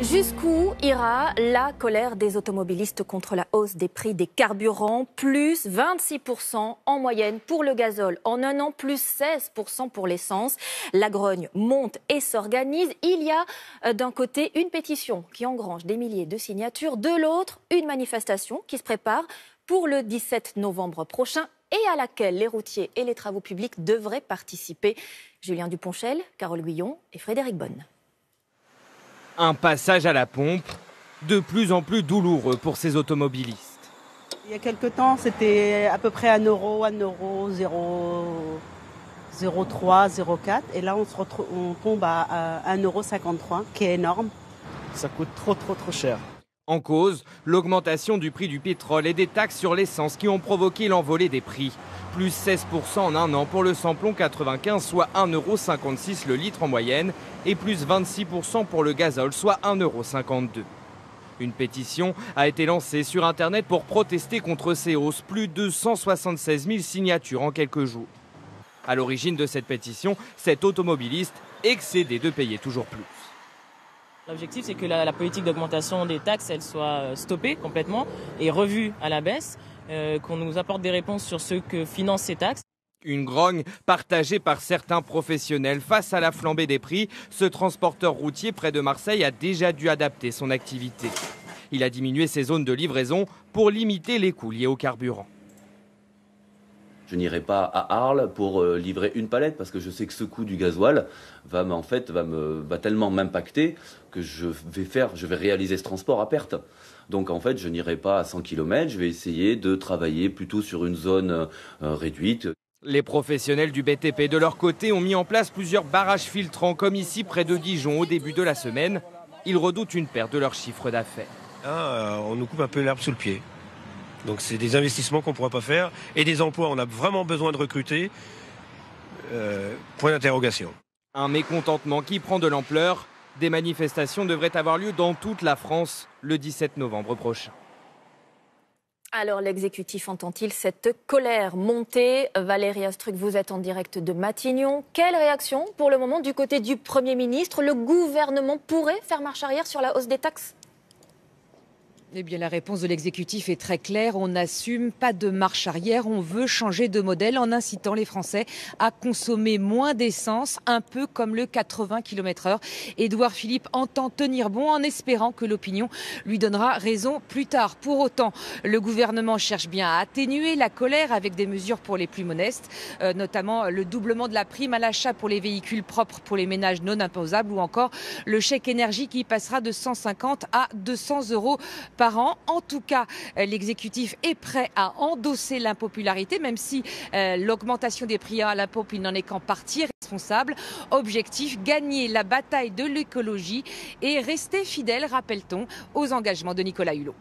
Jusqu'où ira la colère des automobilistes contre la hausse des prix des carburants? Plus 26% en moyenne pour le gazole en un an, plus 16% pour l'essence. La grogne monte et s'organise. Il y a d'un côté une pétition qui engrange des milliers de signatures, de l'autre une manifestation qui se prépare pour le 17 novembre prochain et à laquelle les routiers et les travaux publics devraient participer. Julien Duponchel, Carole Guillon et Frédéric Bonne. Un passage à la pompe de plus en plus douloureux pour ces automobilistes. Il y a quelques temps, c'était à peu près 1 euro, 0,03, 0,4. Et là, on tombe à 1,53 €, qui est énorme. Ça coûte trop cher. En cause, l'augmentation du prix du pétrole et des taxes sur l'essence qui ont provoqué l'envolée des prix. Plus 16% en un an pour le samplon 95, soit 1,56 € le litre en moyenne, et plus 26% pour le gazole, soit 1,52 €. Une pétition a été lancée sur Internet pour protester contre ces hausses, plus de 176 000 signatures en quelques jours. À l'origine de cette pétition, cet automobiliste excédé de payer toujours plus. L'objectif, c'est que la politique d'augmentation des taxes, elle soit stoppée complètement et revue à la baisse, qu'on nous apporte des réponses sur ce que financent ces taxes. Une grogne partagée par certains professionnels. Face à la flambée des prix, ce transporteur routier près de Marseille a déjà dû adapter son activité. Il a diminué ses zones de livraison pour limiter les coûts liés au carburant. Je n'irai pas à Arles pour livrer une palette parce que je sais que ce coût du gasoil va tellement m'impacter que je vais réaliser ce transport à perte. Donc en fait, je n'irai pas à 100 km, je vais essayer de travailler plutôt sur une zone réduite. Les professionnels du BTP, de leur côté, ont mis en place plusieurs barrages filtrants, comme ici près de Dijon au début de la semaine. Ils redoutent une perte de leur chiffre d'affaires. On nous coupe un peu l'herbe sous le pied. Donc c'est des investissements qu'on ne pourra pas faire et des emplois, on a vraiment besoin de recruter. Point d'interrogation. Un mécontentement qui prend de l'ampleur. Des manifestations devraient avoir lieu dans toute la France le 17 novembre prochain. Alors l'exécutif entend-il cette colère monter? Valérie Astruc, vous êtes en direct de Matignon. Quelle réaction pour le moment du côté du Premier ministre? Le gouvernement pourrait faire marche arrière sur la hausse des taxes? Eh bien, la réponse de l'exécutif est très claire. On n'assume pas de marche arrière. On veut changer de modèle en incitant les Français à consommer moins d'essence, un peu comme le 80 km/h. Édouard Philippe entend tenir bon en espérant que l'opinion lui donnera raison plus tard. Pour autant, le gouvernement cherche bien à atténuer la colère avec des mesures pour les plus modestes, notamment le doublement de la prime à l'achat pour les véhicules propres pour les ménages non imposables ou encore le chèque énergie qui passera de 150 à 200 € par an. En tout cas, l'exécutif est prêt à endosser l'impopularité, même si l'augmentation des prix à la pompe, il n'en est qu'en partie responsable. Objectif, gagner la bataille de l'écologie et rester fidèle, rappelle-t-on, aux engagements de Nicolas Hulot.